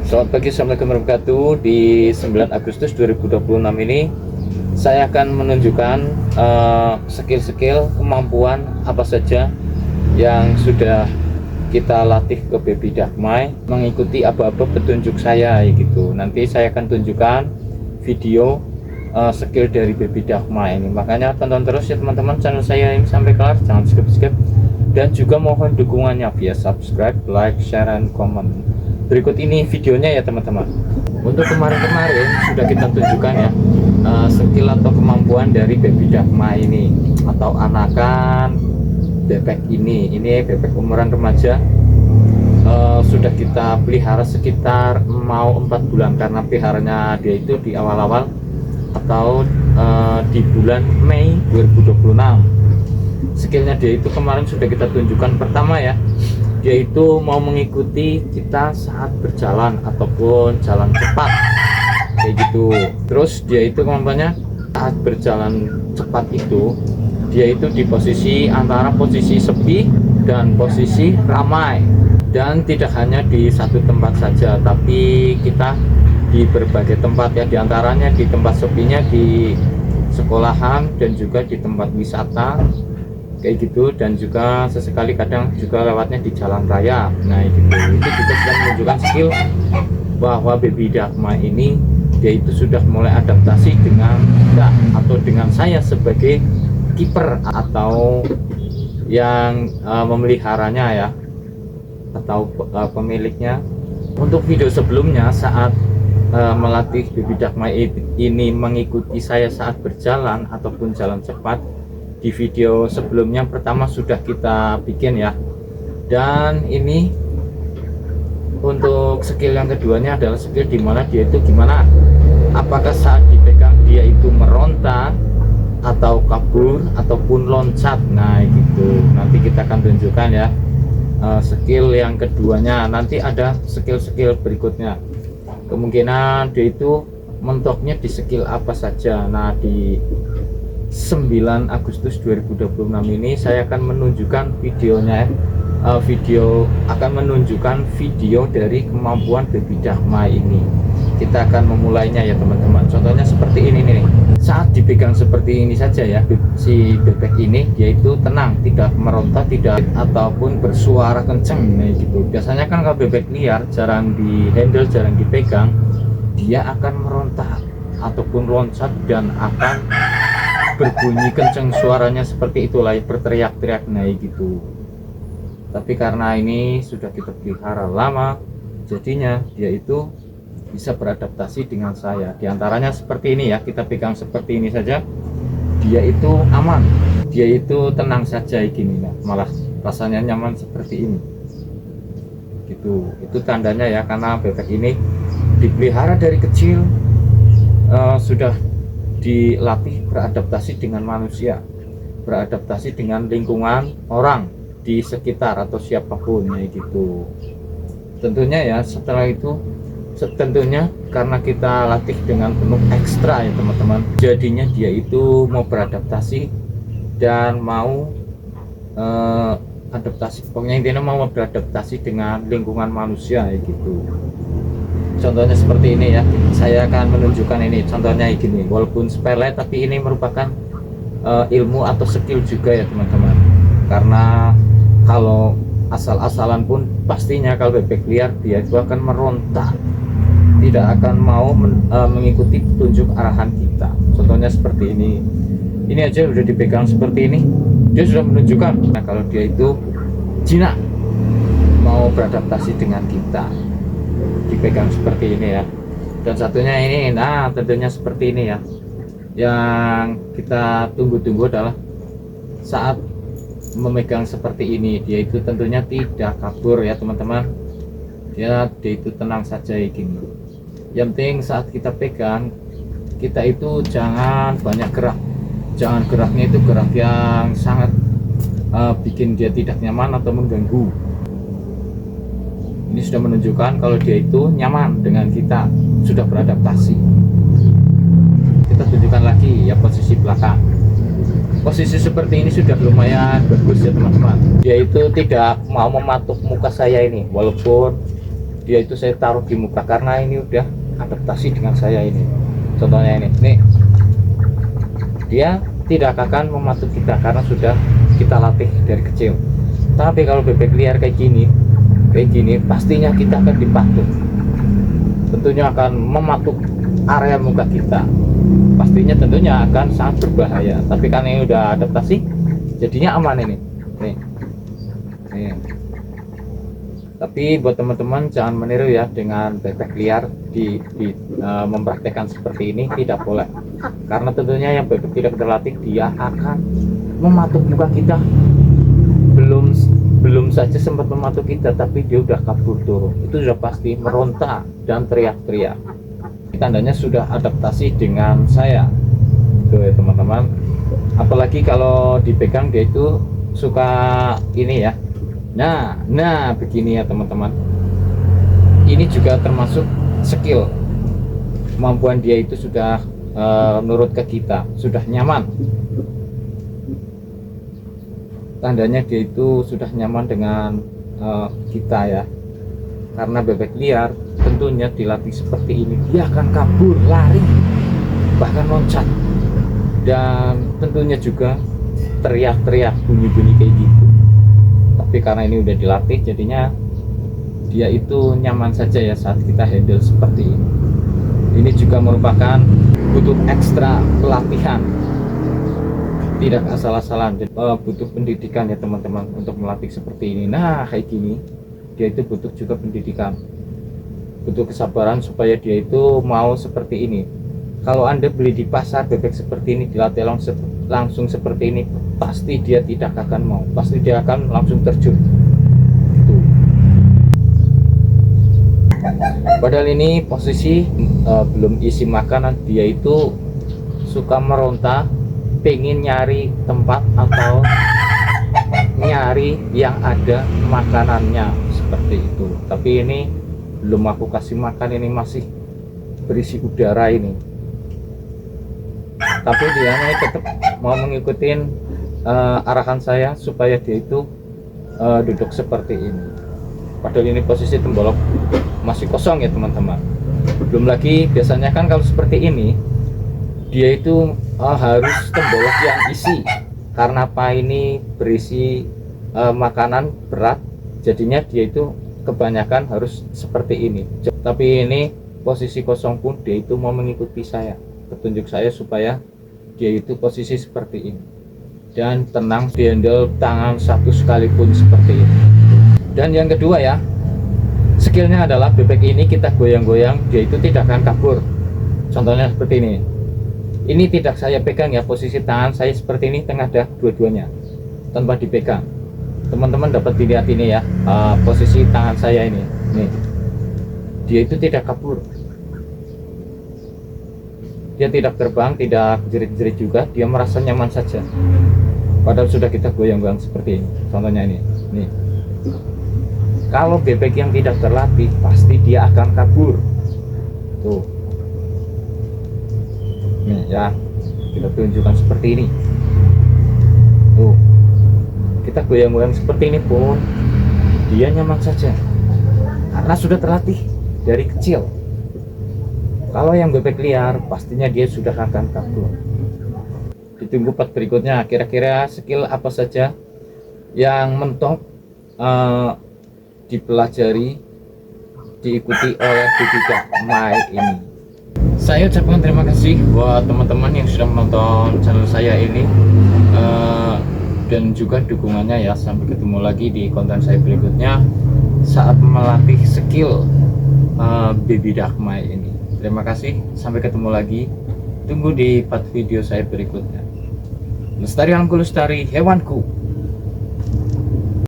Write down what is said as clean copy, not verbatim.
Selamat pagi, assalamualaikum warahmatullahi wabarakatuh. Di 9 Agustus 2026 ini saya akan menunjukkan skill-skill kemampuan apa saja yang sudah kita latih ke Baby Dagmay, mengikuti apa-apa petunjuk saya gitu. Nanti saya akan tunjukkan video skill dari Baby Dagmay ini. Makanya tonton terus ya teman-teman channel saya ini sampai kelar, jangan skip-skip. Dan juga mohon dukungannya via subscribe, like, share, dan komen. Berikut ini videonya ya teman-teman. Untuk kemarin-kemarin sudah kita tunjukkan ya skill atau kemampuan dari Baby Dagmay ini, atau anakan bebek ini bebek umuran remaja. Sudah kita pelihara sekitar mau 4 bulan, karena peliharanya dia itu di awal-awal atau di bulan Mei 2026. Skillnya dia itu kemarin sudah kita tunjukkan. Pertama ya, dia itu mau mengikuti kita saat berjalan ataupun jalan cepat kayak gitu. Terus dia itu kemampuannya saat berjalan cepat itu, dia itu di posisi antara posisi sepi dan posisi ramai, dan tidak hanya di satu tempat saja, tapi kita di berbagai tempat ya, diantaranya di tempat sepinya di sekolahan dan juga di tempat wisata kayak gitu, dan juga sesekali kadang juga lewatnya di jalan raya. Nah itu juga sudah menunjukkan skill bahwa Baby Dagmay ini dia itu sudah mulai adaptasi dengan kita atau dengan saya sebagai kiper atau yang memeliharanya ya, atau pemiliknya. Untuk video sebelumnya saat melatih Baby Dagmay ini mengikuti saya saat berjalan ataupun jalan cepat, di video sebelumnya pertama sudah kita bikin ya. Dan ini untuk skill yang keduanya adalah skill dimana dia itu gimana, apakah saat dipegang dia itu meronta atau kabur ataupun loncat. Nah gitu, nanti kita akan tunjukkan ya skill yang keduanya. Nanti ada skill-skill berikutnya, kemungkinan dia itu mentoknya di skill apa saja. Nah di 9 Agustus 2026 ini saya akan menunjukkan videonya, akan menunjukkan video dari kemampuan Baby Dagmay ini. Kita akan memulainya ya teman-teman. Contohnya seperti ini nih, saat dipegang seperti ini saja ya, si bebek ini dia itu tenang, tidak meronta, tidak ataupun bersuara kenceng nih gitu. Biasanya kan kalau bebek liar jarang di handle, jarang dipegang, dia akan meronta ataupun loncat dan akan berbunyi kenceng, suaranya seperti itulah, berteriak-teriak naik gitu. Tapi karena ini sudah kita pelihara lama, jadinya dia itu bisa beradaptasi dengan saya. Di antaranya seperti ini ya, kita pegang seperti ini saja, dia itu aman, dia itu tenang saja gini ya, malah rasanya nyaman seperti ini gitu. Itu tandanya ya, karena bebek ini dipelihara dari kecil, sudah dilatih beradaptasi dengan manusia, beradaptasi dengan lingkungan orang di sekitar atau siapapun ya gitu. Tentunya ya setelah itu, tentunya karena kita latih dengan penuh ekstra ya teman-teman, jadinya dia itu mau beradaptasi dan mau adaptasi, pokoknya intinya mau beradaptasi dengan lingkungan manusia ya gitu. Contohnya seperti ini ya, saya akan menunjukkan ini contohnya gini, walaupun sepele tapi ini merupakan ilmu atau skill juga ya teman-teman. Karena kalau asal-asalan pun pastinya kalau bebek liar dia itu akan meronta, tidak akan mau mengikuti petunjuk arahan kita. Contohnya seperti ini aja udah dipegang seperti ini, dia sudah menunjukkan. Nah kalau dia itu jinak mau beradaptasi dengan kita, dipegang seperti ini ya. Dan satunya ini, nah tentunya seperti ini ya. Yang kita tunggu-tunggu adalah saat memegang seperti ini, dia itu tentunya tidak kabur ya teman-teman. Dia itu tenang saja gini. Yang penting saat kita pegang, kita itu jangan banyak gerak. Jangan geraknya itu gerak yang sangat bikin dia tidak nyaman atau mengganggu. Ini sudah menunjukkan kalau dia itu nyaman dengan kita, sudah beradaptasi. Kita tunjukkan lagi ya posisi belakang. Posisi seperti ini sudah lumayan bagus ya teman-teman. Dia itu tidak mau mematuk muka saya ini, walaupun dia itu saya taruh di muka karena ini udah adaptasi dengan saya ini. Contohnya ini, nih, dia tidak akan mematuk kita karena sudah kita latih dari kecil. Tapi kalau bebek liar kayak gini, pastinya kita akan dipatuk. Tentunya akan mematuk area muka kita. Pastinya tentunya akan sangat berbahaya. Tapi karena ini udah adaptasi, jadinya aman ini. Nih. Tapi buat teman-teman jangan meniru ya dengan bebek liar mempraktekkan seperti ini, tidak boleh. Karena tentunya yang bebek tidak terlatih dia akan mematuk muka kita. Belum saja sempat mematuk kita, tapi dia udah kabur turun. Itu sudah pasti meronta dan teriak-teriak. Tandanya sudah adaptasi dengan saya. Tuh ya teman-teman. Apalagi kalau dipegang dia itu suka ini ya. Nah begini ya teman-teman. Ini juga termasuk skill. Kemampuan dia itu sudah nurut ke kita, sudah nyaman. Tandanya dia itu sudah nyaman dengan kita ya. Karena bebek liar tentunya dilatih seperti ini, dia akan kabur, lari, bahkan loncat, dan tentunya juga teriak-teriak, bunyi-bunyi kayak gitu. Tapi karena ini udah dilatih, jadinya dia itu nyaman saja ya saat kita handle seperti ini. Ini juga merupakan butuh ekstra pelatihan, tidak asal-asalan, butuh pendidikan ya teman-teman untuk melatih seperti ini. Nah kayak gini, dia itu butuh juga pendidikan, butuh kesabaran supaya dia itu mau seperti ini. Kalau Anda beli di pasar bebek seperti ini, dilatih langsung seperti ini, pasti dia tidak akan mau, pasti dia akan langsung terjun. Tuh. Padahal ini posisi belum isi makanan, dia itu suka meronta, pengen nyari tempat atau nyari yang ada makanannya seperti itu. Tapi ini belum aku kasih makan, ini masih berisi udara ini. Tapi dia tetap mau mengikuti arahan saya supaya dia itu duduk seperti ini. Padahal ini posisi tembolok masih kosong ya teman-teman. Belum lagi biasanya kan kalau seperti ini dia itu harus tembolok yang isi. Karena apa, ini berisi makanan berat, jadinya dia itu kebanyakan harus seperti ini. Tapi ini posisi kosong pun dia itu mau mengikuti saya, petunjuk saya supaya dia itu posisi seperti ini dan tenang, dihandle tangan satu sekalipun seperti ini. Dan yang kedua ya, skillnya adalah bebek ini kita goyang-goyang, dia itu tidak akan kabur. Contohnya seperti ini. Ini tidak saya pegang ya, posisi tangan saya seperti ini, tengah dah dua-duanya tanpa dipegang. Teman-teman dapat dilihat ini ya, posisi tangan saya ini. Nih, dia itu tidak kabur, dia tidak terbang, tidak jerit-jerit juga, dia merasa nyaman saja. Padahal sudah kita goyang-goyang seperti ini. Contohnya ini, nih. Kalau bebek yang tidak terlatih, pasti dia akan kabur. Tuh. Nih ya, kita tunjukkan seperti ini. Tuh, kita goyang-goyang seperti ini pun dia nyaman saja karena sudah terlatih dari kecil. Kalau yang bebek liar pastinya dia sudah akan kabur. Ditunggu part berikutnya, kira-kira skill apa saja yang mentok dipelajari, diikuti oleh Bebek Mai ini. Saya ucapkan terima kasih buat teman-teman yang sudah menonton channel saya ini, dan juga dukungannya ya. Sampai ketemu lagi di konten saya berikutnya saat melatih skill Baby Duck Mai ini. Terima kasih, sampai ketemu lagi. Tunggu di part video saya berikutnya. Lestari Angku Lestari, hewanku.